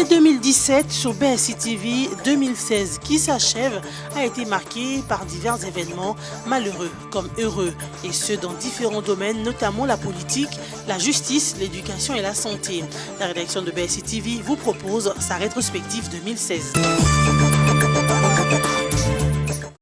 2017 sur BSI TV 2016 qui s'achève a été marqué par divers événements malheureux comme heureux et ce dans différents domaines, notamment la politique, la justice, l'éducation et la santé. La rédaction de BSI TV vous propose sa rétrospective 2016.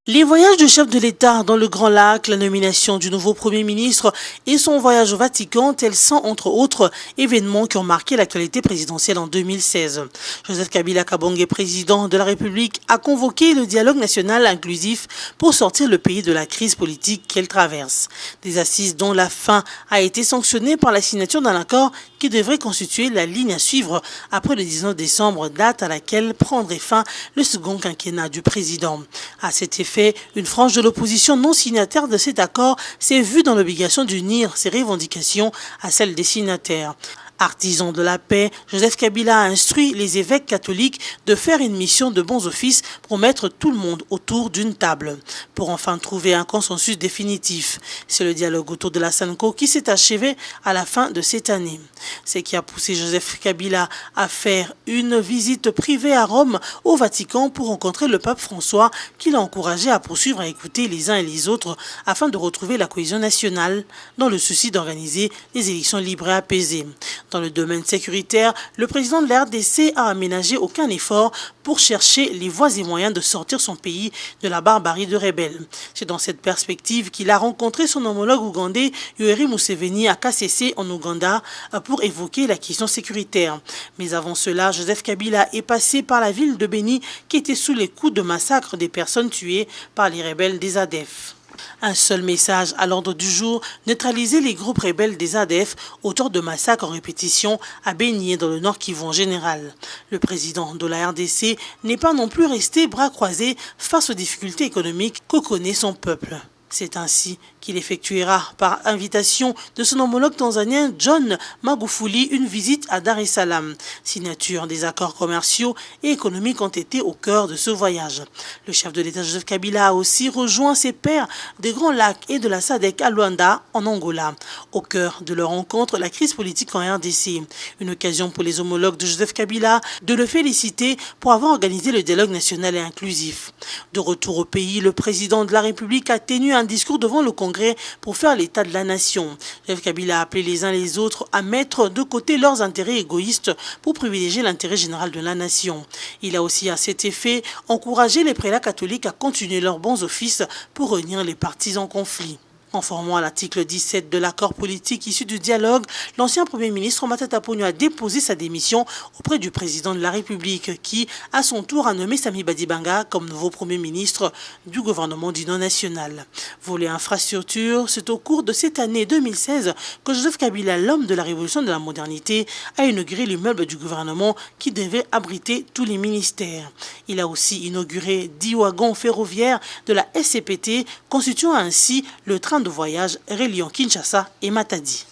Les voyages du chef de l'État dans le Grand Lac, la nomination du nouveau Premier ministre et son voyage au Vatican, tels sont entre autres événements qui ont marqué l'actualité présidentielle en 2016. Joseph Kabila Kabange, président de la République, a convoqué le dialogue national inclusif pour sortir le pays de la crise politique qu'elle traverse. Des assises dont la fin a été sanctionnée par la signature d'un accord qui devrait constituer la ligne à suivre après le 19 décembre, date à laquelle prendrait fin le second quinquennat du président. À cet effet, une frange de l'opposition non signataire de cet accord s'est vue dans l'obligation d'unir ses revendications à celles des signataires. Artisan de la paix, Joseph Kabila a instruit les évêques catholiques de faire une mission de bons offices pour mettre tout le monde autour d'une table, pour enfin trouver un consensus définitif. C'est le dialogue autour de la SANCO qui s'est achevé à la fin de cette année. C'est qui a poussé Joseph Kabila à faire une visite privée à Rome, au Vatican, pour rencontrer le pape François, qui l'a encouragé à poursuivre à écouter les uns et les autres afin de retrouver la cohésion nationale dans le souci d'organiser des élections libres et apaisées. Dans le domaine sécuritaire, le président de la RDC a aménagé aucun effort pour chercher les voies et moyens de sortir son pays de la barbarie de rebelles. C'est dans cette perspective qu'il a rencontré son homologue ougandais Yoweri Museveni à KCC en Ouganda pour évoquer la question sécuritaire. Mais avant cela, Joseph Kabila est passé par la ville de Beni qui était sous les coups de massacre des personnes tuées par les rebelles des ADF. Un seul message à l'ordre du jour, neutraliser les groupes rebelles des ADF, auteurs de massacres en répétition à Beni et dans le Nord Kivu en général. Le président de la RDC n'est pas non plus resté bras croisés face aux difficultés économiques que connaît son peuple. C'est ainsi qu'il effectuera par invitation de son homologue tanzanien John Magufuli une visite à Dar es Salaam. Signature des accords commerciaux et économiques ont été au cœur de ce voyage. Le chef de l'État Joseph Kabila a aussi rejoint ses pairs des Grands Lacs et de la SADC à Luanda en Angola. Au cœur de leur rencontre, la crise politique en RDC. Une occasion pour les homologues de Joseph Kabila de le féliciter pour avoir organisé le dialogue national et inclusif. De retour au pays, le président de la République a tenu un discours devant le Congrès pour faire l'état de la nation. Joseph Kabila a appelé les uns les autres à mettre de côté leurs intérêts égoïstes pour privilégier l'intérêt général de la nation. Il a aussi à cet effet encouragé les prélats catholiques à continuer leurs bons offices pour réunir les partis en conflit. Conformément à l'article 17 de l'accord politique issu du dialogue, l'ancien Premier ministre Matata Ponyo a déposé sa démission auprès du président de la République qui, à son tour, a nommé Sami Badibanga comme nouveau Premier ministre du gouvernement d'union nationale. Volet infrastructure, c'est au cours de cette année 2016 que Joseph Kabila, l'homme de la révolution de la modernité, a inauguré l'immeuble du gouvernement qui devait abriter tous les ministères. Il a aussi inauguré 10 wagons ferroviaires de la SCPT, constituant ainsi le train de voyage reliant Kinshasa et Matadi.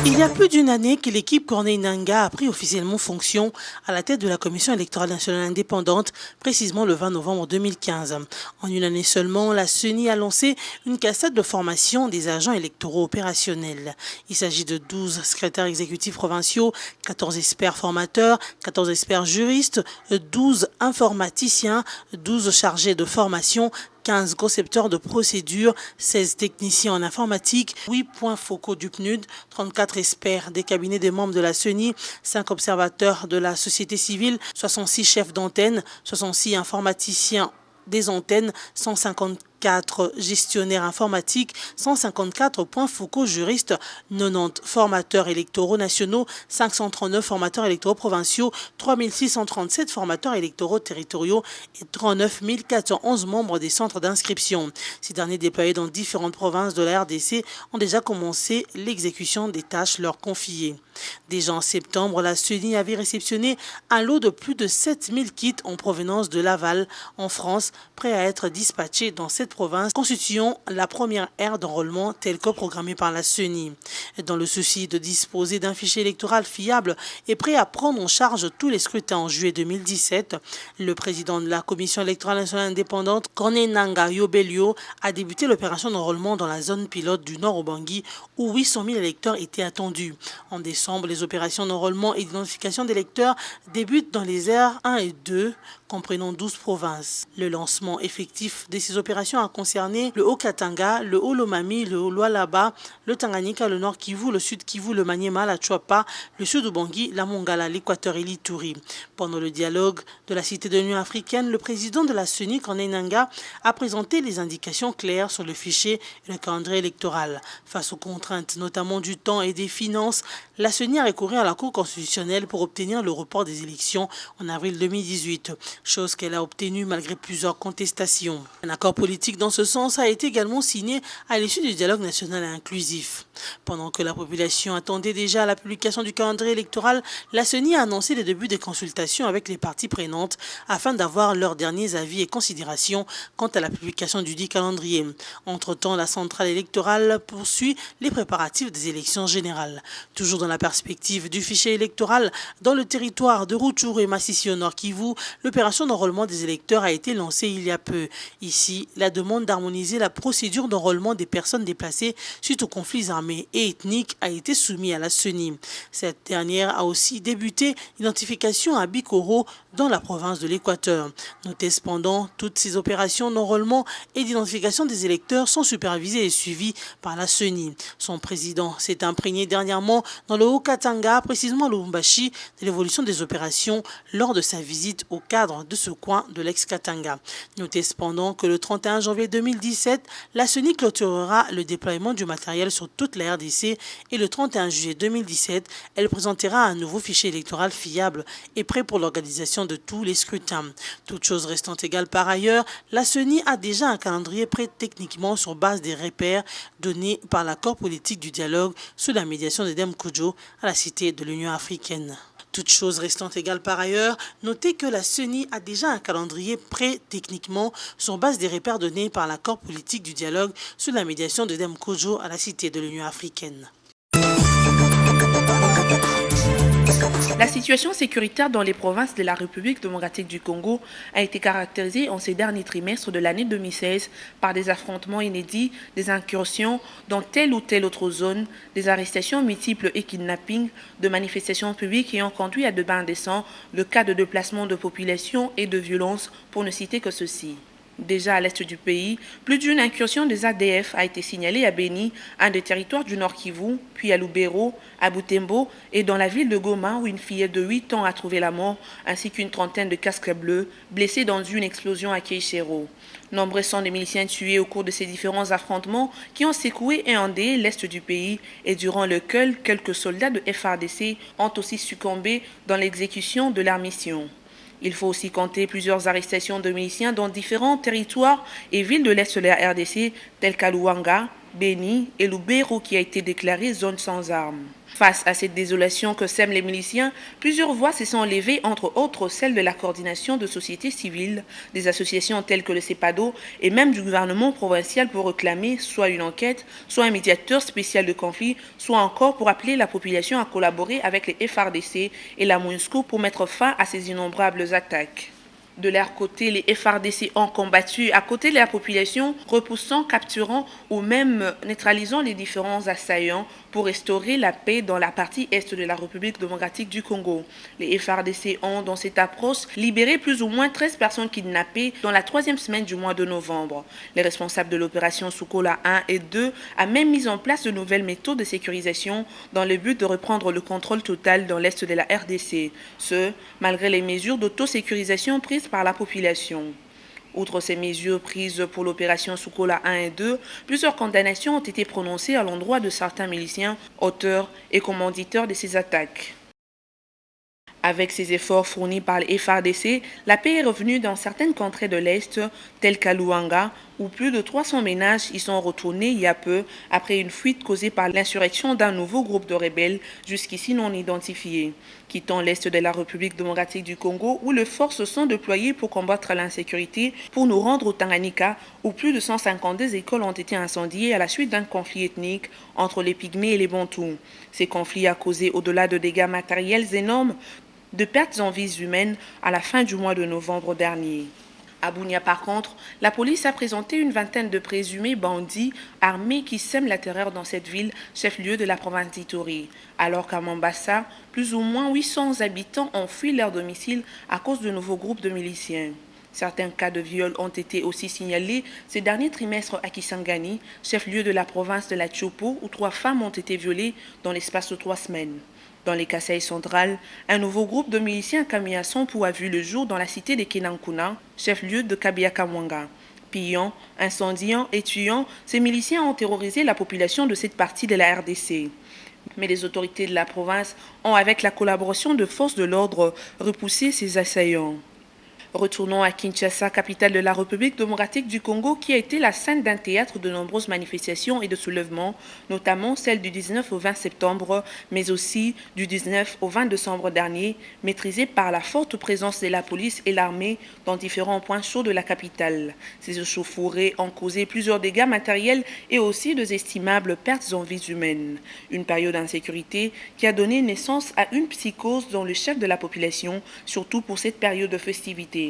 Il y a plus d'une année que l'équipe Corneille Nangaa a pris officiellement fonction à la tête de la Commission électorale nationale indépendante, précisément le 20 novembre 2015. En une année seulement, la CENI a lancé une cascade de formation des agents électoraux opérationnels. Il s'agit de 12 secrétaires exécutifs provinciaux, 14 experts formateurs, 14 experts juristes, 12 informaticiens, 12 chargés de formation, 15 concepteurs de procédures, 16 techniciens en informatique, 8 points focaux du PNUD, 34 experts des cabinets des membres de la CENI, 5 observateurs de la société civile, 66 chefs d'antenne, 66 informaticiens des antennes, 154 gestionnaires informatiques, 154 points focaux juristes, 90 formateurs électoraux nationaux, 539 formateurs électoraux provinciaux, 3637 formateurs électoraux territoriaux et 39 411 membres des centres d'inscription. Ces derniers déployés dans différentes provinces de la RDC ont déjà commencé l'exécution des tâches leur confiées. Déjà en septembre, la CENI avait réceptionné un lot de plus de 7000 kits en provenance de Laval, en France, prêts à être dispatchés dans cette cette province, constituant la première ère d'enrôlement telle que programmée par la CENI. Dans le souci de disposer d'un fichier électoral fiable et prêt à prendre en charge tous les scrutins en juillet 2017, le président de la Commission électorale nationale indépendante, Corneille Nangaa Yobelio, a débuté l'opération d'enrôlement dans la zone pilote du Nord Ubangi où 800 000 électeurs étaient attendus. En décembre, les opérations d'enrôlement et d'identification d'électeurs débutent dans les aires 1 et 2, comprenant 12 provinces. Le lancement effectif de ces opérations a concerné le Haut-Katanga, le Haut-Lomami, le Haut-Lualaba, le Tanganyika, le Nord Kivu, le Sud Kivu, le Maniema, la Chouapa, le Sud Ubangi, la Mongala, l'Équateur et l'Ituri. Pendant le dialogue de la Cité de l'Union africaine, le président de la CENI, Corneille Nangaa, a présenté les indications claires sur le fichier et le calendrier électoral. Face aux contraintes, notamment du temps et des finances, la CENI a recouru à la Cour constitutionnelle pour obtenir le report des élections en avril 2018, chose qu'elle a obtenue malgré plusieurs contestations. Un accord politique dans ce sens a été également signé à l'issue du dialogue national inclusif. Pendant que la population attendait déjà la publication du calendrier électoral, la CENI a annoncé le début des consultations avec les parties prenantes afin d'avoir leurs derniers avis et considérations quant à la publication du dit calendrier. Entre-temps, la centrale électorale poursuit les préparatifs des élections générales. Toujours dans la perspective du fichier électoral, dans le territoire de Rutshuru et Masisi au Nord Kivu, l'opération d'enrôlement des électeurs a été lancée il y a peu. Ici, la demande d'harmoniser la procédure d'enrôlement des personnes déplacées suite aux conflits armés et ethniques a été soumise à la CENI. Cette dernière a aussi débuté l'identification à Bikoro dans la province de l'Équateur. Notez cependant, toutes ces opérations d'enrôlement et d'identification des électeurs sont supervisées et suivies par la CENI. Son président s'est imprégné dernièrement dans le Haut-Katanga, précisément à Lubumbashi, de l'évolution des opérations lors de sa visite au cadre de ce coin de l'ex-Katanga. Notez cependant que le 31 janvier 2017, la CENI clôturera le déploiement du matériel sur toute la RDC et le 31 juillet 2017, elle présentera un nouveau fichier électoral fiable et prêt pour l'organisation de tous les scrutins. Toutes choses restant égales par ailleurs, la CENI a déjà un calendrier prêt techniquement sur base des repères donnés par l'accord politique du dialogue sous la médiation de Dem Kudjo à la Cité de l'Union africaine. Toutes choses restant égales par ailleurs, notez que la CENI a déjà un calendrier prêt techniquement sur base des repères donnés par l'accord politique du dialogue sous la médiation de Dem Kudjo à la Cité de l'Union africaine. La situation sécuritaire dans les provinces de la République démocratique du Congo a été caractérisée en ces derniers trimestres de l'année 2016 par des affrontements inédits, des incursions dans telle ou telle autre zone, des arrestations multiples et kidnappings, de manifestations publiques ayant conduit à de bains indécents, le cas de déplacement de population et de violence, pour ne citer que ceci. Déjà à l'est du pays, plus d'une incursion des ADF a été signalée à Beni, un des territoires du Nord Kivu, puis à Lubero, à Butembo et dans la ville de Goma où une fillette de 8 ans a trouvé la mort, ainsi qu'une trentaine de casques bleus blessés dans une explosion à Keishero. Nombreux sont les miliciens tués au cours de ces différents affrontements qui ont secoué et endeuillé l'est du pays et durant lequel quelques soldats de FARDC ont aussi succombé dans l'exécution de leur mission. Il faut aussi compter plusieurs arrestations de miliciens dans différents territoires et villes de l'Est de la RDC, tels qu'à Luanga, Beni et Lubero qui a été déclarée zone sans armes. Face à cette désolation que sèment les miliciens, plusieurs voix se sont levées, entre autres celles de la coordination de sociétés civiles, des associations telles que le CEPADO et même du gouvernement provincial pour réclamer soit une enquête, soit un médiateur spécial de conflit, soit encore pour appeler la population à collaborer avec les FARDC et la MONUSCO pour mettre fin à ces innombrables attaques. De leur côté, les FARDC ont combattu à côté de la population, repoussant, capturant ou même neutralisant les différents assaillants pour restaurer la paix dans la partie est de la République démocratique du Congo. Les FARDC ont, dans cette approche, libéré plus ou moins 13 personnes kidnappées dans la 3e semaine du mois de novembre. Les responsables de l'opération Soukola 1 et 2 ont même mis en place de nouvelles méthodes de sécurisation dans le but de reprendre le contrôle total dans l'est de la RDC. Ce, malgré les mesures d'autosécurisation prises par la population. Outre ces mesures prises pour l'opération Soukola 1 et 2, plusieurs condamnations ont été prononcées à l'endroit de certains miliciens, auteurs et commanditeurs de ces attaques. Avec ces efforts fournis par les FARDC, la paix est revenue dans certaines contrées de l'Est, telles qu'à Luanga, où plus de 300 ménages y sont retournés il y a peu après une fuite causée par l'insurrection d'un nouveau groupe de rebelles jusqu'ici non identifiés. Quittant l'est de la République démocratique du Congo, où les forces se sont déployées pour combattre l'insécurité, pour nous rendre au Tanganyika, où plus de 152 écoles ont été incendiées à la suite d'un conflit ethnique entre les Pygmées et les Bantous. Ces conflits a causé, au-delà de dégâts matériels énormes, de pertes en vies humaines à la fin du mois de novembre dernier. À Bunia, par contre, la police a présenté une vingtaine de présumés bandits armés qui sèment la terreur dans cette ville, chef-lieu de la province d'Ituri. Alors qu'à Mombasa, plus ou moins 800 habitants ont fui leur domicile à cause de nouveaux groupes de miliciens. Certains cas de viol ont été aussi signalés ces derniers trimestres à Kisangani, chef-lieu de la province de la Tchopo, où 3 femmes ont été violées dans l'espace de 3 semaines. Dans les Kasaï centrales, un nouveau groupe de miliciens Kamiasompo a vu le jour dans la cité de Kenankuna, chef-lieu de Kabiakamwanga. Pillant, incendiant et tuant, ces miliciens ont terrorisé la population de cette partie de la RDC. Mais les autorités de la province ont, avec la collaboration de forces de l'ordre, repoussé ces assaillants. Retournons à Kinshasa, capitale de la République démocratique du Congo, qui a été la scène d'un théâtre de nombreuses manifestations et de soulèvements, notamment celle du 19 au 20 septembre, mais aussi du 19 au 20 décembre dernier, maîtrisée par la forte présence de la police et l'armée dans différents points chauds de la capitale. Ces échauffourées ont causé plusieurs dégâts matériels et aussi de estimables pertes en vies humaines. Une période d'insécurité qui a donné naissance à une psychose dans le chef de la population, surtout pour cette période de festivité.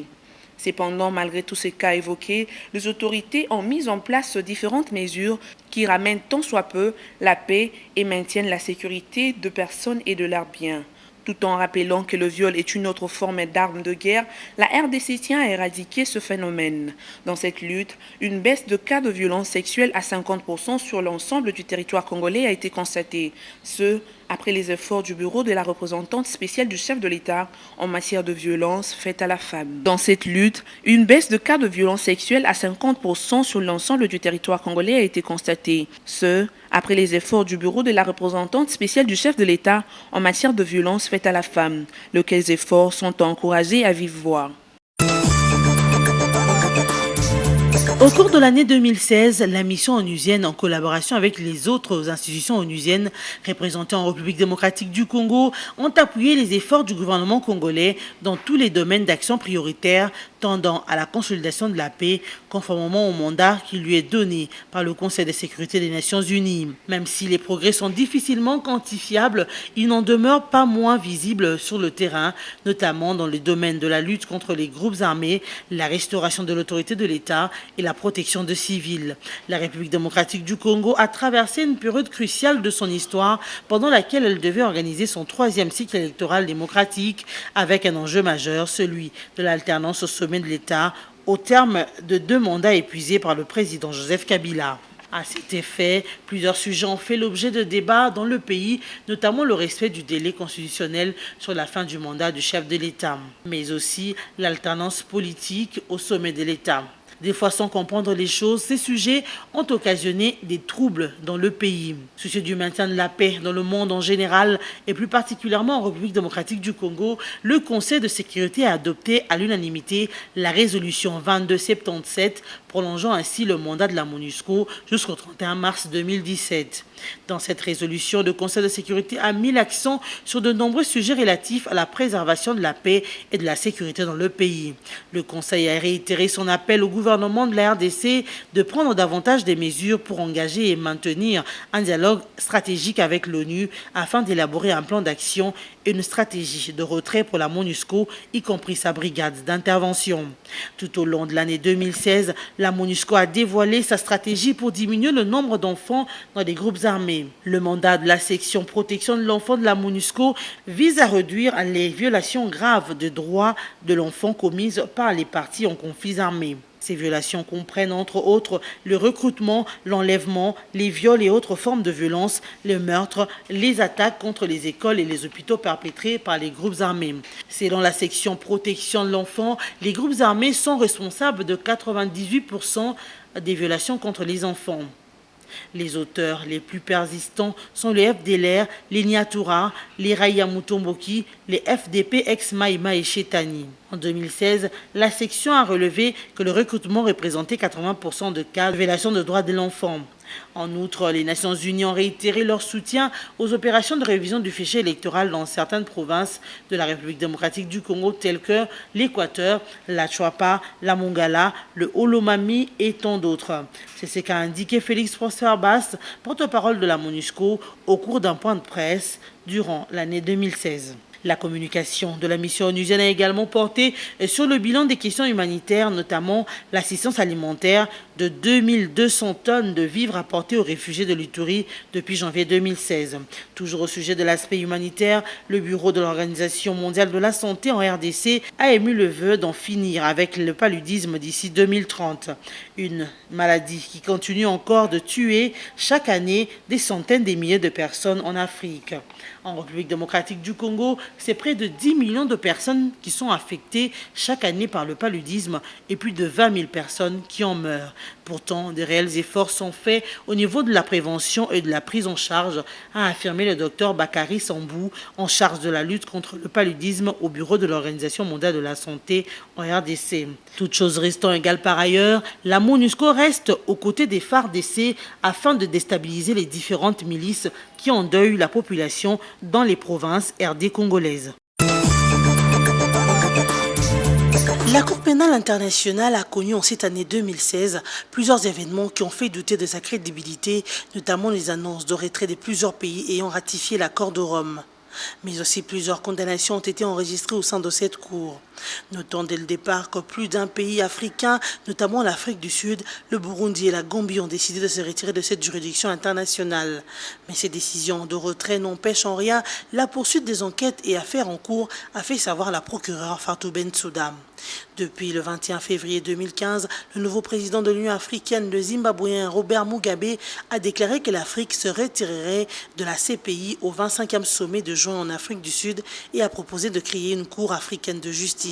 Cependant, malgré tous ces cas évoqués, les autorités ont mis en place différentes mesures qui ramènent tant soit peu la paix et maintiennent la sécurité de personnes et de leurs biens. Tout en rappelant que le viol est une autre forme d'arme de guerre, la RDC tient à éradiquer ce phénomène. Dans cette lutte, une baisse de cas de violence sexuelle à 50% sur l'ensemble du territoire congolais a été constatée. Ce, après les efforts du bureau de la représentante spéciale du chef de l'État en matière de violence faite à la femme. Dans cette lutte, une baisse de cas de violence sexuelle à 50% sur l'ensemble du territoire congolais a été constatée. Ce, après les efforts du bureau de la représentante spéciale du chef de l'État en matière de violence faite à la femme, lesquels efforts sont encouragés à vive voix. Au cours de l'année 2016, la mission onusienne, en collaboration avec les autres institutions onusiennes représentées en République démocratique du Congo, ont appuyé les efforts du gouvernement congolais dans tous les domaines d'action prioritaires tendant à la consolidation de la paix, conformément au mandat qui lui est donné par le Conseil de sécurité des Nations Unies. Même si les progrès sont difficilement quantifiables, ils n'en demeurent pas moins visibles sur le terrain, notamment dans les domaines de la lutte contre les groupes armés, la restauration de l'autorité de l'État et la protection de civils. La République démocratique du Congo a traversé une période cruciale de son histoire pendant laquelle elle devait organiser son 3e cycle électoral démocratique avec un enjeu majeur, celui de l'alternance au sommet de l'État au terme de 2 mandats épuisés par le président Joseph Kabila. À cet effet, plusieurs sujets ont fait l'objet de débats dans le pays, notamment le respect du délai constitutionnel sur la fin du mandat du chef de l'État, mais aussi l'alternance politique au sommet de l'État. Des fois sans comprendre les choses, ces sujets ont occasionné des troubles dans le pays. Soucieux du maintien de la paix dans le monde en général et plus particulièrement en République démocratique du Congo, le Conseil de sécurité a adopté à l'unanimité la résolution 2277 prolongeant ainsi le mandat de la MONUSCO jusqu'au 31 mars 2017. Dans cette résolution, le Conseil de sécurité a mis l'accent sur de nombreux sujets relatifs à la préservation de la paix et de la sécurité dans le pays. Le Conseil a réitéré son appel au gouvernement de la RDC de prendre davantage des mesures pour engager et maintenir un dialogue stratégique avec l'ONU afin d'élaborer un plan d'action et une stratégie de retrait pour la MONUSCO, y compris sa brigade d'intervention. Tout au long de l'année 2016, la MONUSCO a dévoilé sa stratégie pour diminuer le nombre d'enfants dans des groupes armés. Le mandat de la section protection de l'enfant de la MONUSCO vise à réduire les violations graves de droits de l'enfant commises par les parties en conflits armés. Ces violations comprennent entre autres le recrutement, l'enlèvement, les viols et autres formes de violence, les meurtres, les attaques contre les écoles et les hôpitaux perpétrés par les groupes armés. Selon la section protection de l'enfant, les groupes armés sont responsables de 98% des violations contre les enfants. Les auteurs les plus persistants sont le FDLR, les Nyatura, les Raya Mutomboki, les FDP ex-Maïma et Chetani. En 2016, la section a relevé que le recrutement représentait 80% de cas de violation de droits de l'enfant. En outre, les Nations Unies ont réitéré leur soutien aux opérations de révision du fichier électoral dans certaines provinces de la République démocratique du Congo, telles que l'Équateur, la Chouapa, la Mongala, le Holomami et tant d'autres. C'est ce qu'a indiqué Félix Prosper Basse, porte-parole de la MONUSCO, au cours d'un point de presse durant l'année 2016. La communication de la mission onusienne a également porté sur le bilan des questions humanitaires, notamment l'assistance alimentaire de 2200 tonnes de vivres apportés aux réfugiés de l'Ituri depuis janvier 2016. Toujours au sujet de l'aspect humanitaire, le bureau de l'Organisation mondiale de la santé en RDC a émis le vœu d'en finir avec le paludisme d'ici 2030. Une maladie qui continue encore de tuer chaque année des centaines de milliers de personnes en Afrique. En République démocratique du Congo, c'est près de 10 millions de personnes qui sont affectées chaque année par le paludisme et plus de 20 000 personnes qui en meurent. Pourtant, de réels efforts sont faits au niveau de la prévention et de la prise en charge, a affirmé le docteur Bakary Sambou, en charge de la lutte contre le paludisme au bureau de l'Organisation mondiale de la santé en RDC. Toutes choses restant égales par ailleurs, la MONUSCO reste aux côtés des FARDC afin de déstabiliser les différentes milices qui endeuillent la population dans les provinces RD congolaises. La Cour pénale internationale a connu en cette année 2016 plusieurs événements qui ont fait douter de sa crédibilité, notamment les annonces de retrait de plusieurs pays ayant ratifié l'accord de Rome. Mais aussi plusieurs condamnations ont été enregistrées au sein de cette Cour. Notons dès le départ que plus d'un pays africain, notamment l'Afrique du Sud, le Burundi et la Gambie ont décidé de se retirer de cette juridiction internationale. Mais ces décisions de retrait n'empêchent en rien la poursuite des enquêtes et affaires en cours, a fait savoir la procureure Fatou Bensouda. Depuis le 21 février 2015, le nouveau président de l'Union africaine, le Zimbabwéen Robert Mugabe, a déclaré que l'Afrique se retirerait de la CPI au 25e sommet de juin en Afrique du Sud et a proposé de créer une Cour africaine de justice.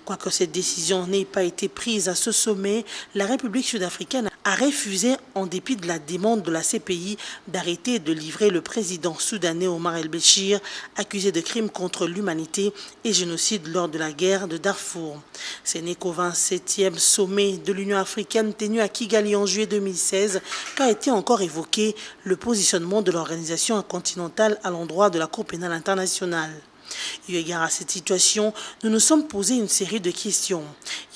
Quoique cette décision n'ait pas été prise à ce sommet, la République sud-africaine a refusé, en dépit de la demande de la CPI, d'arrêter de livrer le président soudanais Omar el-Béchir, accusé de crimes contre l'humanité et génocide lors de la guerre de Darfour. Ce n'est qu'au 27e sommet de l'Union africaine tenu à Kigali en juillet 2016 qu'a été encore évoqué le positionnement de l'organisation continentale à l'endroit de la Cour pénale internationale. Eu égard à cette situation, nous nous sommes posé une série de questions.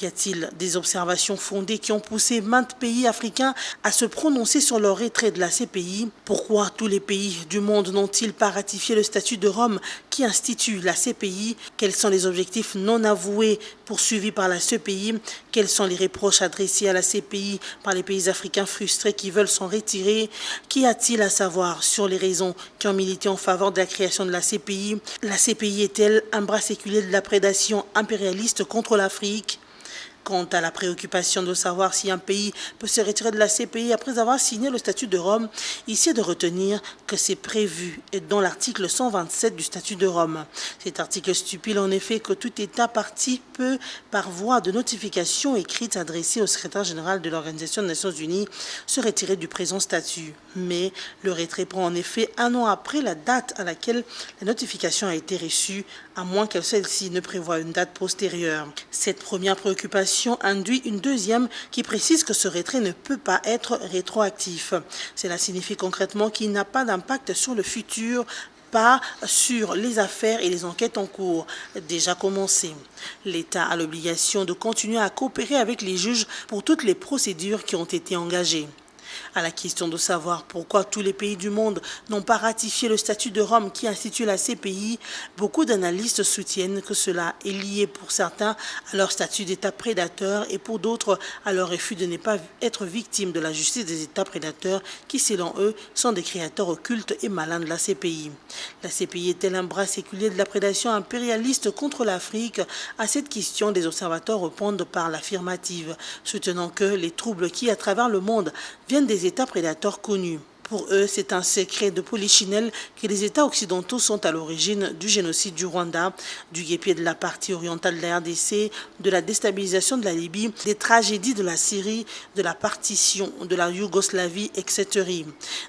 Y a-t-il des observations fondées qui ont poussé maintes pays africains à se prononcer sur leur retrait de la CPI? Pourquoi tous les pays du monde n'ont-ils pas ratifié le statut de Rome qui institue la CPI? Quels sont les objectifs non avoués poursuivis par la CPI? Quels sont les reproches adressés à la CPI par les pays africains frustrés qui veulent s'en retirer? Qu'y a-t-il à savoir sur les raisons qui ont milité en faveur de la création de la CPI? La CPI est-elle un bras séculier de la prédation impérialiste contre l'Afrique? Quant à la préoccupation de savoir si un pays peut se retirer de la CPI après avoir signé le statut de Rome, ici est de retenir que c'est prévu dans l'article 127 du statut de Rome. Cet article stipule en effet que tout État partie peut, par voie de notification écrite adressée au secrétaire général de l'Organisation des Nations Unies, se retirer du présent statut. Mais le retrait prend en effet un an après la date à laquelle la notification a été reçue, à moins que celle-ci ne prévoie une date postérieure. Cette première préoccupation induit une deuxième qui précise que ce retrait ne peut pas être rétroactif. Cela signifie concrètement qu'il n'a pas d'impact sur le futur, pas sur les affaires et les enquêtes en cours déjà commencées. L'État a l'obligation de continuer à coopérer avec les juges pour toutes les procédures qui ont été engagées. À la question de savoir pourquoi tous les pays du monde n'ont pas ratifié le statut de Rome qui institue la CPI, beaucoup d'analystes soutiennent que cela est lié pour certains à leur statut d'État prédateur et pour d'autres à leur refus de ne pas être victimes de la justice des États prédateurs qui, selon eux, sont des créateurs occultes et malins de la CPI. La CPI est-elle un bras séculier de la prédation impérialiste contre l'Afrique? À cette question, des observateurs répondent par l'affirmative, soutenant que les troubles qui, à travers le monde, viennent des États prédateurs connus. Pour eux, c'est un secret de polichinelle que les États occidentaux sont à l'origine du génocide du Rwanda, du guépier de la partie orientale de la RDC, de la déstabilisation de la Libye, des tragédies de la Syrie, de la partition de la Yougoslavie, etc.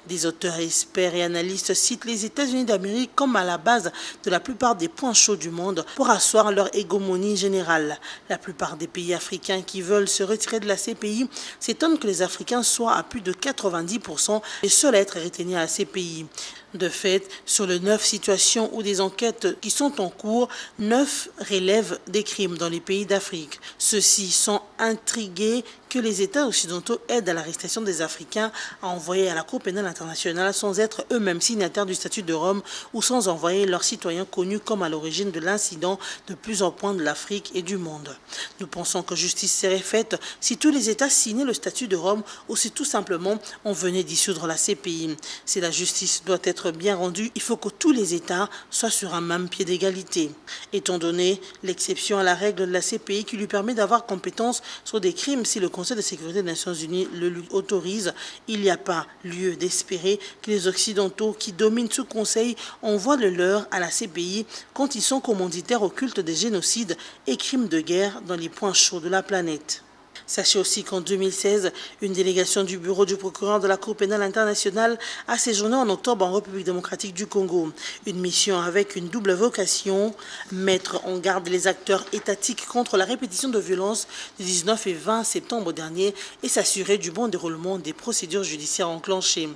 Des auteurs, experts et analystes citent les États-Unis d'Amérique comme à la base de la plupart des points chauds du monde pour asseoir leur hégémonie générale. La plupart des pays africains qui veulent se retirer de la CPI s'étonnent que les Africains soient à plus de 90% les seuls à être retenus à la CPI. De fait, sur les 9 situations ou des enquêtes qui sont en cours, 9 relèvent des crimes dans les pays d'Afrique. Ceux-ci sont intrigués que les États occidentaux aident à l'arrestation des Africains à envoyer à la Cour pénale internationale sans être eux-mêmes signataires du statut de Rome ou sans envoyer leurs citoyens connus comme à l'origine de l'incident de plusieurs points de l'Afrique et du monde. Nous pensons que justice serait faite si tous les États signaient le statut de Rome ou si tout simplement on venait dissoudre la CPI. Si la justice doit être bien rendue, il faut que tous les États soient sur un même pied d'égalité. Étant donné l'exception à la règle de la CPI qui lui permet d'avoir compétence sur des crimes si le Conseil de sécurité des Nations Unies le lui autorise, il n'y a pas lieu d'espérer que les Occidentaux qui dominent ce Conseil envoient le leur à la CPI quand ils sont commanditaires au culte des génocides et crimes de guerre dans les points chauds de la planète. Sachez aussi qu'en 2016, une délégation du bureau du procureur de la Cour pénale internationale a séjourné en octobre en République démocratique du Congo. Une mission avec une double vocation, mettre en garde les acteurs étatiques contre la répétition de violences du 19 et 20 septembre dernier et s'assurer du bon déroulement des procédures judiciaires enclenchées.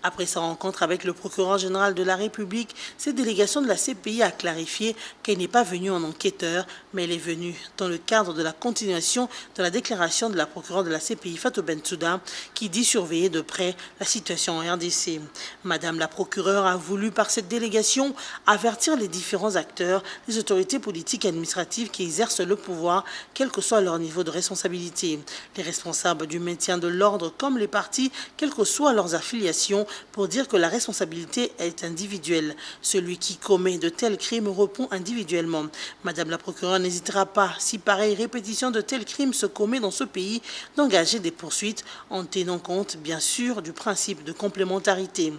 Après sa rencontre avec le procureur général de la République, cette délégation de la CPI a clarifié qu'elle n'est pas venue en enquêteur, mais elle est venue dans le cadre de la continuation de la déclaration de la procureure de la CPI, Fatou Bensouda, qui dit surveiller de près la situation en RDC. Madame la procureure a voulu, par cette délégation, avertir les différents acteurs, les autorités politiques et administratives qui exercent le pouvoir, quel que soit leur niveau de responsabilité. Les responsables du maintien de l'ordre comme les partis, quelles que soient leurs affiliations, pour dire que la responsabilité est individuelle. Celui qui commet de tels crimes répond individuellement. Madame la procureure n'hésitera pas, si pareille répétition de tels crimes se commet dans ce pays, d'engager des poursuites en tenant compte, bien sûr, du principe de complémentarité.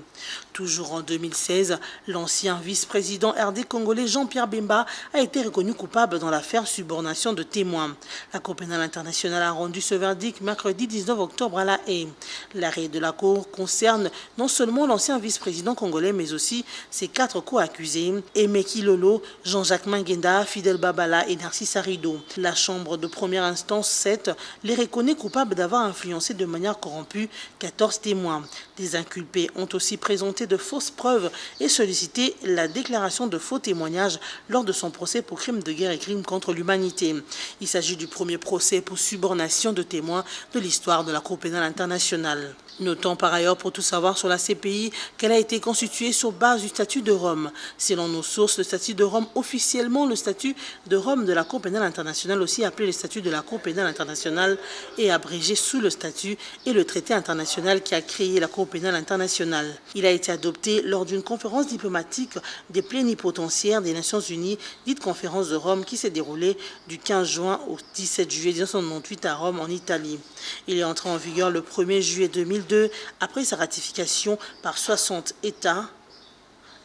Toujours en 2016, l'ancien vice-président RD congolais Jean-Pierre Bemba a été reconnu coupable dans l'affaire subornation de témoins. La Cour pénale internationale a rendu ce verdict mercredi 19 octobre à La Haye. L'arrêt de la Cour concerne non seulement l'ancien vice-président congolais, mais aussi ses 4 co-accusés, Emeki Lolo, Jean-Jacques Mangenda, Fidel Babala et Narcisse Arido. La Chambre de première instance 7 les reconnaît coupables d'avoir influencé de manière corrompue 14 témoins. Des inculpés ont aussi présenté de fausses preuves et sollicité la déclaration de faux témoignages lors de son procès pour crimes de guerre et crimes contre l'humanité. Il s'agit du premier procès pour subornation de témoins de l'histoire de la Cour pénale internationale. Notons par ailleurs, pour tout savoir sur la CPI, qu'elle a été constituée sur base du statut de Rome. Selon nos sources, le statut de Rome, officiellement le statut de Rome de la Cour pénale internationale, aussi appelé le statut de la Cour pénale internationale, est abrégé sous le statut et le traité international qui a créé la Cour pénale internationale. Il a été adopté lors d'une conférence diplomatique des plénipotentiaires des Nations Unies, dite conférence de Rome, qui s'est déroulée du 15 juin au 17 juillet 1998 à Rome, en Italie. Il est entré en vigueur le 1er juillet 2002, après sa ratification par 60 États.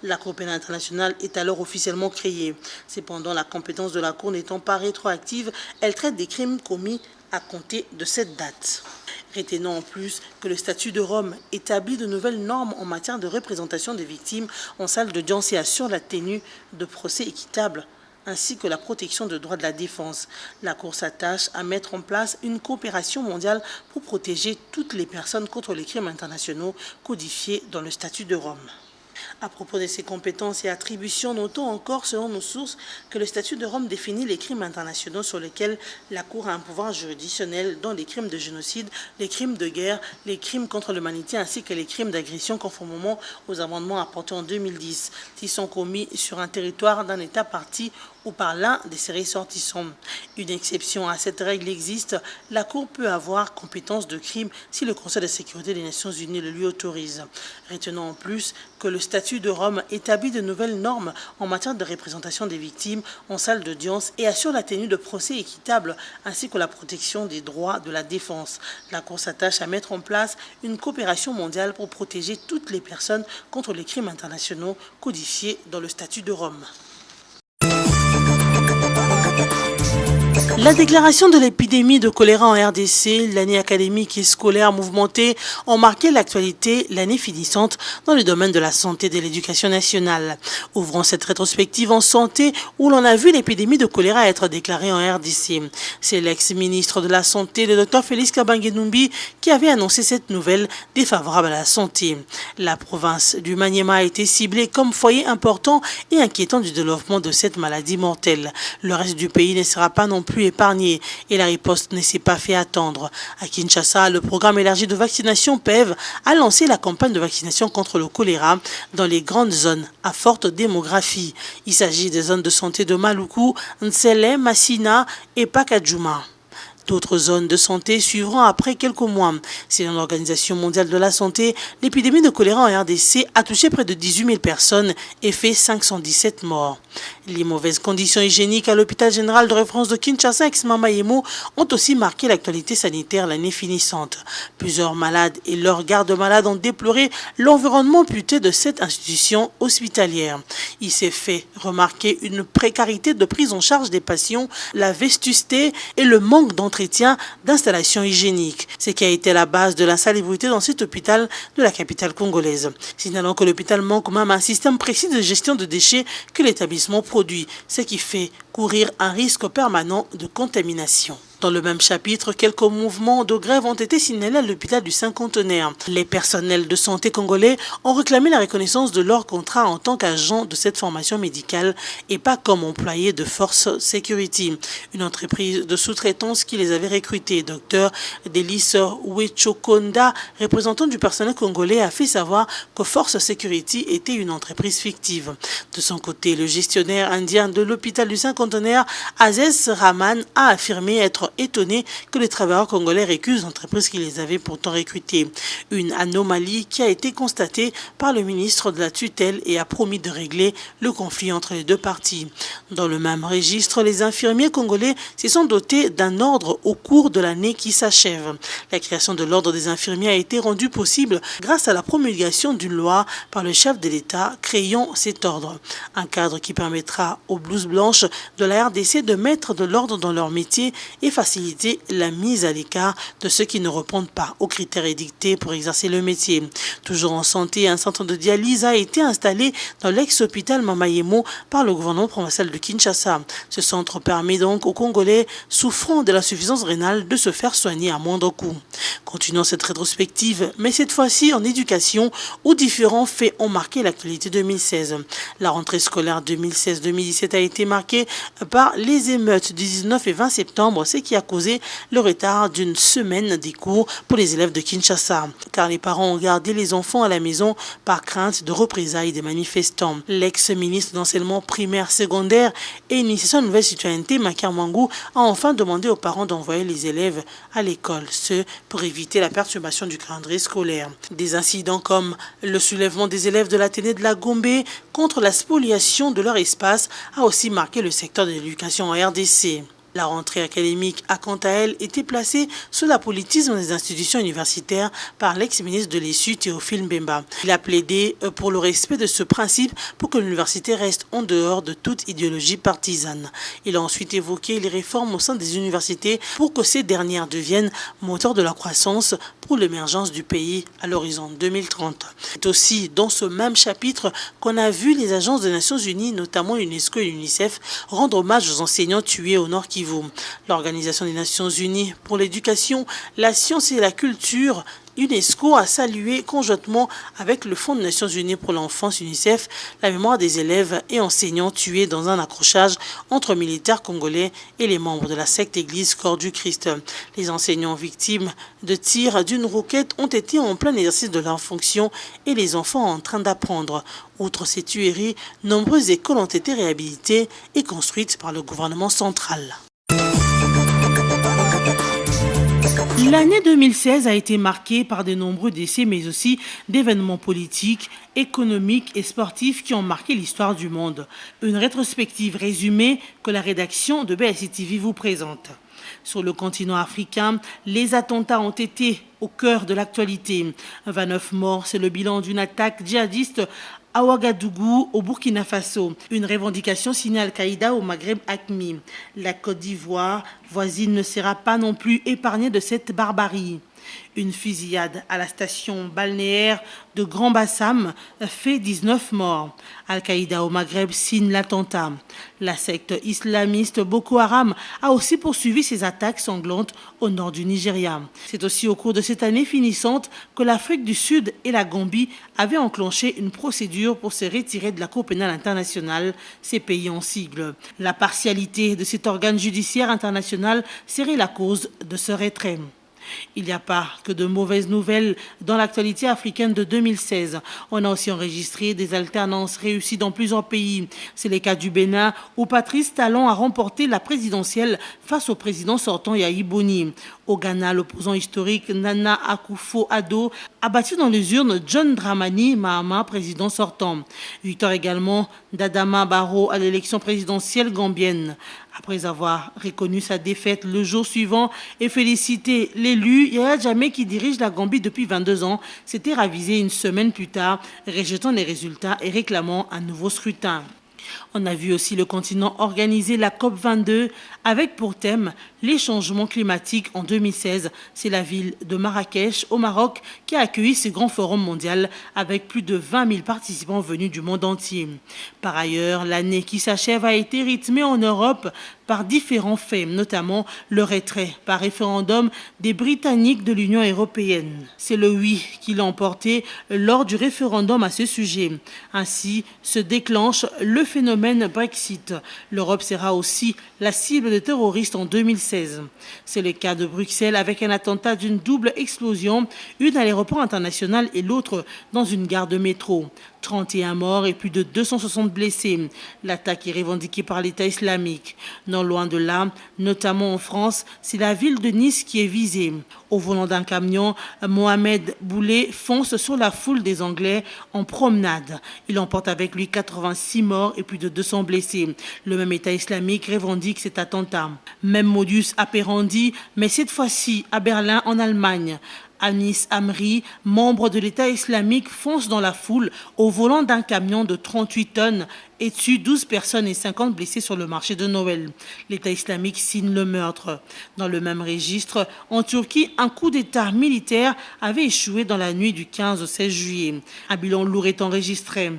La Cour pénale internationale est alors officiellement créée. Cependant, la compétence de la Cour n'étant pas rétroactive, elle traite des crimes commis à compter de cette date. Retenons en plus que le statut de Rome établit de nouvelles normes en matière de représentation des victimes en salle d'audience et assure la tenue de procès équitables, ainsi que la protection des droits de la défense. La Cour s'attache à mettre en place une coopération mondiale pour protéger toutes les personnes contre les crimes internationaux codifiés dans le statut de Rome. À propos de ses compétences et attributions, notons encore, selon nos sources, que le statut de Rome définit les crimes internationaux sur lesquels la Cour a un pouvoir juridictionnel, dont les crimes de génocide, les crimes de guerre, les crimes contre l'humanité ainsi que les crimes d'agression conformément aux amendements apportés en 2010, qui sont commis sur un territoire d'un État partie ou par l'un de ses ressortissants. Une exception à cette règle existe, la Cour peut avoir compétence de crime si le Conseil de sécurité des Nations Unies le lui autorise. Retenons en plus que le statut de Rome établit de nouvelles normes en matière de représentation des victimes en salle d'audience et assure la tenue de procès équitables ainsi que la protection des droits de la défense. La Cour s'attache à mettre en place une coopération mondiale pour protéger toutes les personnes contre les crimes internationaux codifiés dans le statut de Rome. La déclaration de l'épidémie de choléra en RDC, l'année académique et scolaire mouvementée ont marqué l'actualité l'année finissante dans le domaine de la santé et de l'éducation nationale. Ouvrons cette rétrospective en santé où l'on a vu l'épidémie de choléra être déclarée en RDC. C'est l'ex-ministre de la Santé, le Dr Félix Kabange-Numbi, qui avait annoncé cette nouvelle défavorable à la santé. La province du Maniema a été ciblée comme foyer important et inquiétant du développement de cette maladie mortelle. Le reste du pays ne sera pas non plus épargné et la riposte ne s'est pas fait attendre. À Kinshasa, le programme élargi de vaccination PEV a lancé la campagne de vaccination contre le choléra dans les grandes zones à forte démographie. Il s'agit des zones de santé de Maluku, Ntsele, Massina et Pakadjouma. D'autres zones de santé suivront après quelques mois. Selon l'Organisation mondiale de la santé, l'épidémie de choléra en RDC a touché près de 18 000 personnes et fait 517 morts. Les mauvaises conditions hygiéniques à l'hôpital général de référence de Kinshasa ex-Mamayemo ont aussi marqué l'actualité sanitaire l'année finissante. Plusieurs malades et leurs gardes-malades ont déploré l'environnement puté de cette institution hospitalière. Il s'est fait remarquer une précarité de prise en charge des patients, la vétusté et le manque d'entretien d'installations hygiéniques, ce qui a été la base de l'insalubrité dans cet hôpital de la capitale congolaise. Signalons que l'hôpital manque même un système précis de gestion de déchets que l'établissement produit, ce qui fait courir un risque permanent de contamination. Dans le même chapitre, quelques mouvements de grève ont été signalés à l'hôpital du Cinquantenaire. Les personnels de santé congolais ont réclamé la reconnaissance de leur contrat en tant qu'agents de cette formation médicale et pas comme employés de Force Security, une entreprise de sous-traitance qui les avait recrutés. Dr Delis Wechokonda, représentant du personnel congolais, a fait savoir que Force Security était une entreprise fictive. De son côté, le gestionnaire indien de l'hôpital du Cinquantenaire, Aziz Rahman, a affirmé être étonné que les travailleurs congolais récusent l'entreprise qui les avait pourtant recrutés. Une anomalie qui a été constatée par le ministre de la tutelle et a promis de régler le conflit entre les deux parties. Dans le même registre, les infirmiers congolais se sont dotés d'un ordre au cours de l'année qui s'achève. La création de l'ordre des infirmiers a été rendue possible grâce à la promulgation d'une loi par le chef de l'État créant cet ordre. Un cadre qui permettra aux blouses blanches de la RDC de mettre de l'ordre dans leur métier et faciliter la mise à l'écart de ceux qui ne répondent pas aux critères édictés pour exercer le métier. Toujours en santé, un centre de dialyse a été installé dans l'ex-hôpital Mamayemo par le gouvernement provincial de Kinshasa. Ce centre permet donc aux Congolais souffrant de l'insuffisance rénale de se faire soigner à moindre coût. Continuons cette rétrospective, mais cette fois-ci en éducation, où différents faits ont marqué l'actualité 2016. La rentrée scolaire 2016-2017 a été marquée par les émeutes du 19 et 20 septembre, ce qui a causé le retard d'une semaine des cours pour les élèves de Kinshasa, car les parents ont gardé les enfants à la maison par crainte de représailles des manifestants. L'ex-ministre d'enseignement primaire, secondaire et initiation à une nouvelle citoyenneté, Makar Mwangou, a enfin demandé aux parents d'envoyer les élèves à l'école, ce pour éviter la perturbation du calendrier scolaire. Des incidents comme le soulèvement des élèves de l'Athénée de la Gombe contre la spoliation de leur espace a aussi marqué le secteur de l'éducation en RDC. La rentrée académique a quant à elle été placée sous l'apolitisme des institutions universitaires par l'ex-ministre de l'ESU, Théophile Mbemba. Il a plaidé pour le respect de ce principe pour que l'université reste en dehors de toute idéologie partisane. Il a ensuite évoqué les réformes au sein des universités pour que ces dernières deviennent moteur de la croissance pour l'émergence du pays à l'horizon 2030. C'est aussi dans ce même chapitre qu'on a vu les agences des Nations Unies, notamment l'UNESCO et l'UNICEF, rendre hommage aux enseignants tués au Nord Kivu. L'Organisation des Nations Unies pour l'éducation, la science et la culture UNESCO a salué conjointement avec le Fonds des Nations Unies pour l'enfance UNICEF la mémoire des élèves et enseignants tués dans un accrochage entre militaires congolais et les membres de la secte Église Corps du Christ. Les enseignants victimes de tirs d'une roquette ont été en plein exercice de leur fonction et les enfants en train d'apprendre. Outre ces tueries, nombreuses écoles ont été réhabilitées et construites par le gouvernement central. L'année 2016 a été marquée par de nombreux décès, mais aussi d'événements politiques, économiques et sportifs qui ont marqué l'histoire du monde. Une rétrospective résumée que la rédaction de BSC TV vous présente. Sur le continent africain, les attentats ont été au cœur de l'actualité. 29 morts, c'est le bilan d'une attaque djihadiste à Ouagadougou, au Burkina Faso. Une revendication signée Al-Qaïda au Maghreb AQMI. La Côte d'Ivoire, voisine, ne sera pas non plus épargnée de cette barbarie. Une fusillade à la station balnéaire de Grand Bassam fait 19 morts. Al-Qaïda au Maghreb signe l'attentat. La secte islamiste Boko Haram a aussi poursuivi ses attaques sanglantes au nord du Nigeria. C'est aussi au cours de cette année finissante que l'Afrique du Sud et la Gambie avaient enclenché une procédure pour se retirer de la Cour pénale internationale, ces pays en sigle. La partialité de cet organe judiciaire international serait la cause de ce retrait. Il n'y a pas que de mauvaises nouvelles dans l'actualité africaine de 2016. On a aussi enregistré des alternances réussies dans plusieurs pays. C'est le cas du Bénin où Patrice Talon a remporté la présidentielle face au président sortant Yahi Boni. Au Ghana, l'opposant historique Nana Akufo-Addo a battu dans les urnes John Dramani Mahama, président sortant. Victoire également d'Adama Barrow à l'élection présidentielle gambienne. Après avoir reconnu sa défaite le jour suivant et félicité l'élu, Yaya Jammeh, qui dirige la Gambie depuis 22 ans, s'était ravisé une semaine plus tard, rejetant les résultats et réclamant un nouveau scrutin. On a vu aussi le continent organiser la COP22 avec pour thème les changements climatiques en 2016. C'est la ville de Marrakech au Maroc qui a accueilli ce grand forum mondial avec plus de 20 000 participants venus du monde entier. Par ailleurs, l'année qui s'achève a été rythmée en Europe par différents faits, notamment le retrait par référendum des Britanniques de l'Union européenne. C'est le oui qui l'a emporté lors du référendum à ce sujet. Ainsi se déclenche le phénomène Brexit. L'Europe sera aussi la cible de terroristes en 2016. C'est le cas de Bruxelles avec un attentat d'une double explosion, une à l'aéroport international et l'autre dans une gare de métro. 31 morts et plus de 260 blessés. L'attaque est revendiquée par l'État islamique. Non loin de là, notamment en France, c'est la ville de Nice qui est visée. Au volant d'un camion, Mohamed Boulet fonce sur la foule des Anglais en promenade. Il emporte avec lui 86 morts et plus de 200 blessés. Le même État islamique revendique cet attentat. Même modus operandi, mais cette fois-ci à Berlin en Allemagne. Anis Amri, membre de l'État islamique, fonce dans la foule au volant d'un camion de 38 tonnes et tue 12 personnes et 50 blessés sur le marché de Noël. L'État islamique signe le meurtre. Dans le même registre, en Turquie, un coup d'État militaire avait échoué dans la nuit du 15 au 16 juillet. Un bilan lourd est enregistré.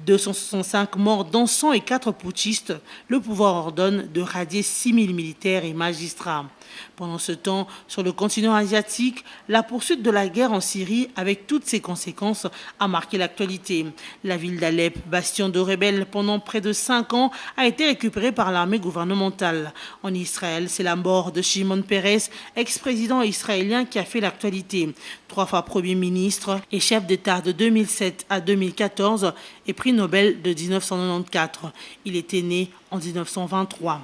265 morts, dont 104 putschistes. Le pouvoir ordonne de radier 6 000 militaires et magistrats. Pendant ce temps, sur le continent asiatique, la poursuite de la guerre en Syrie, avec toutes ses conséquences, a marqué l'actualité. La ville d'Alep, bastion de rebelles pendant près de 5 ans, a été récupérée par l'armée gouvernementale. En Israël, c'est la mort de Shimon Peres, ex-président israélien, qui a fait l'actualité. 3 fois Premier ministre et chef d'État de 2007 à 2014 et prix Nobel de 1994. Il était né en 1923.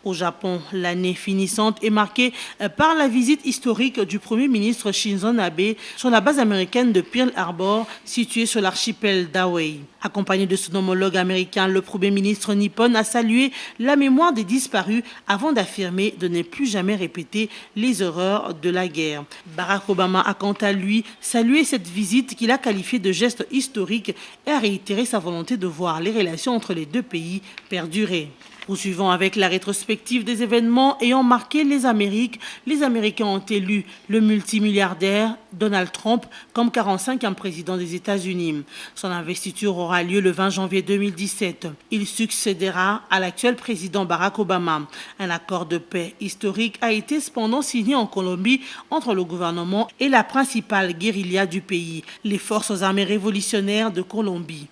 Au Japon, l'année finissante est marquée par la visite historique du Premier ministre Shinzo Abe sur la base américaine de Pearl Harbor, située sur l'archipel d'Hawaï. Accompagné de son homologue américain, le Premier ministre nippon a salué la mémoire des disparus avant d'affirmer de ne plus jamais répéter les horreurs de la guerre. Barack Obama a quant à lui salué cette visite qu'il a qualifiée de geste historique et a réitéré sa volonté de voir les relations entre les deux pays perdurer. Poursuivant avec la rétrospective des événements ayant marqué les Amériques, les Américains ont élu le multimilliardaire Donald Trump comme 45e président des États-Unis. Son investiture aura lieu le 20 janvier 2017. Il succédera à l'actuel président Barack Obama. Un accord de paix historique a été cependant signé en Colombie entre le gouvernement et la principale guérilla du pays, les forces armées révolutionnaires de Colombie.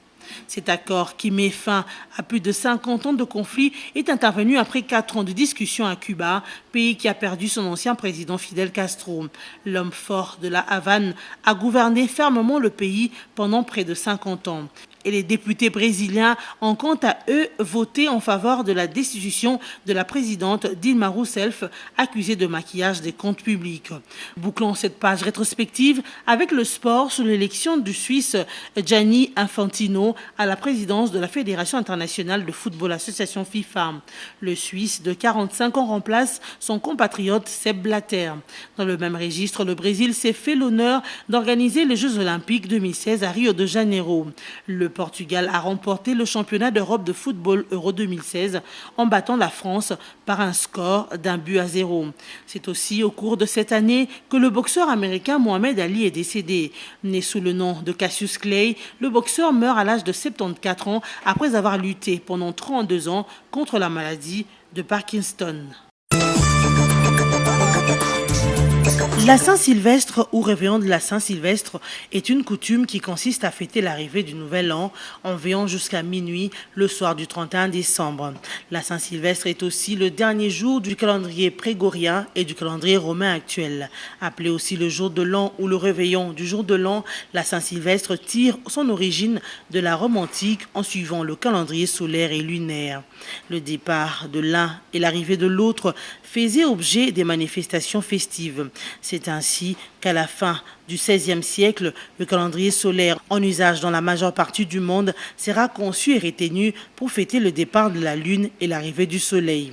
Cet accord, qui met fin à plus de 50 ans de conflit, est intervenu après 4 ans de discussions à Cuba, pays qui a perdu son ancien président Fidel Castro. L'homme fort de la Havane a gouverné fermement le pays pendant près de 50 ans. Et les députés brésiliens ont quant à eux voté en faveur de la destitution de la présidente Dilma Rousseff, accusée de maquillage des comptes publics. Bouclons cette page rétrospective avec le sport sous l'élection du Suisse Gianni Infantino à la présidence de la Fédération internationale de football association FIFA. Le Suisse de 45 ans remplace son compatriote Sepp Blatter. Dans le même registre, le Brésil s'est fait l'honneur d'organiser les Jeux olympiques 2016 à Rio de Janeiro. Le Portugal a remporté le championnat d'Europe de football Euro 2016 en battant la France par un score d'1-0. C'est aussi au cours de cette année que le boxeur américain Mohamed Ali est décédé. Né sous le nom de Cassius Clay, le boxeur meurt à l'âge de 74 ans après avoir lutté pendant 32 ans contre la maladie de Parkinson. La Saint-Sylvestre ou réveillon de la Saint-Sylvestre est une coutume qui consiste à fêter l'arrivée du Nouvel An en veillant jusqu'à minuit le soir du 31 décembre. La Saint-Sylvestre est aussi le dernier jour du calendrier grégorien et du calendrier romain actuel. Appelé aussi le jour de l'an ou le réveillon du jour de l'an, la Saint-Sylvestre tire son origine de la Rome antique en suivant le calendrier solaire et lunaire. Le départ de l'un et l'arrivée de l'autre faisaient objet des manifestations festives. C'est ainsi qu'à la fin du XVIe siècle, le calendrier solaire en usage dans la majeure partie du monde sera conçu et retenu pour fêter le départ de la Lune et l'arrivée du Soleil.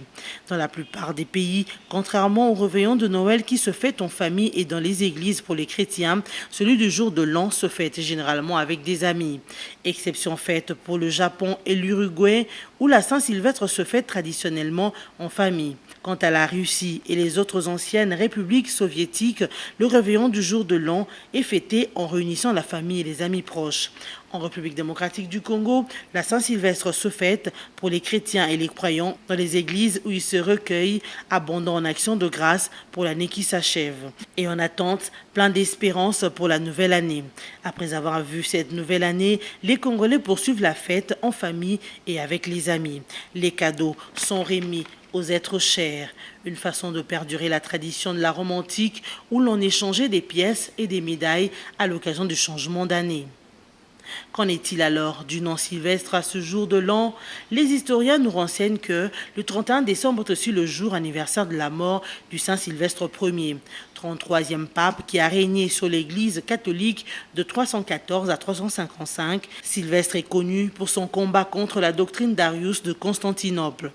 Dans la plupart des pays, contrairement au réveillon de Noël qui se fête en famille et dans les églises pour les chrétiens, celui du jour de l'an se fête généralement avec des amis. Exception faite pour le Japon et l'Uruguay où la Saint-Sylvestre se fête traditionnellement en famille. Quant à la Russie et les autres anciennes républiques soviétiques, le réveillon du jour de l'an est fêté en réunissant la famille et les amis proches. En République démocratique du Congo, la Saint-Sylvestre se fête pour les chrétiens et les croyants dans les églises où ils se recueillent, abondant en actions de grâce pour l'année qui s'achève. Et en attente, plein d'espérance pour la nouvelle année. Après avoir vu cette nouvelle année, les Congolais poursuivent la fête en famille et avec les amis. Les cadeaux sont remis aux êtres chers, une façon de perdurer la tradition de la Rome antique où l'on échangeait des pièces et des médailles à l'occasion du changement d'année. Qu'en est-il alors du nom Sylvestre à ce jour de l'an? Les historiens nous renseignent que le 31 décembre est aussi le jour anniversaire de la mort du Saint Sylvestre Ier, 33e pape qui a régné sur l'Église catholique de 314 à 355. Sylvestre est connu pour son combat contre la doctrine d'Arius de Constantinople,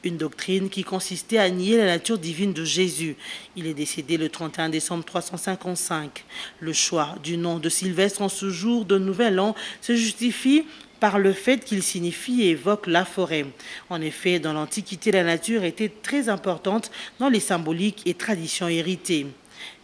une doctrine qui consistait à nier la nature divine de Jésus. Il est décédé le 31 décembre 355. Le choix du nom de Sylvestre en ce jour de Nouvel An se justifie par le fait qu'il signifie et évoque la forêt. En effet, dans l'Antiquité, la nature était très importante dans les symboliques et traditions héritées.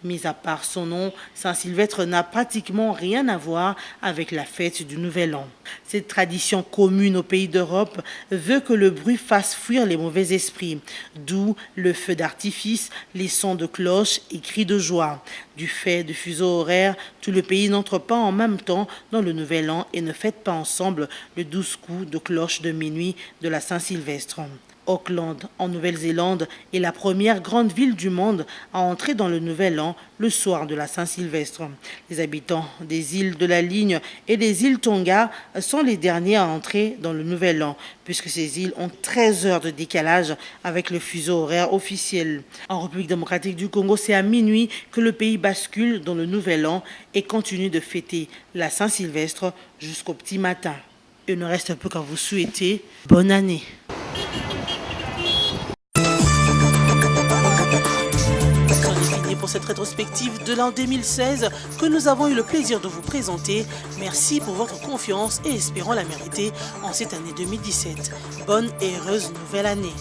Mis à part son nom, Saint-Sylvestre n'a pratiquement rien à voir avec la fête du Nouvel An. Cette tradition commune aux pays d'Europe veut que le bruit fasse fuir les mauvais esprits, d'où le feu d'artifice, les sons de cloches et cris de joie. Du fait du fuseau horaire, tout le pays n'entre pas en même temps dans le Nouvel An et ne fête pas ensemble le 12 coups de cloche de minuit de la Saint-Sylvestre. Auckland, en Nouvelle-Zélande, est la première grande ville du monde à entrer dans le Nouvel An le soir de la Saint-Sylvestre. Les habitants des îles de la Ligne et des îles Tonga sont les derniers à entrer dans le Nouvel An, puisque ces îles ont 13 heures de décalage avec le fuseau horaire officiel. En République démocratique du Congo, c'est à minuit que le pays bascule dans le Nouvel An et continue de fêter la Saint-Sylvestre jusqu'au petit matin. Il ne reste plus qu'à vous souhaiter bonne année. pour cette rétrospective de l'an 2016 que nous avons eu le plaisir de vous présenter. Merci pour votre confiance et espérons la mériter en cette année 2017. Bonne et heureuse nouvelle année.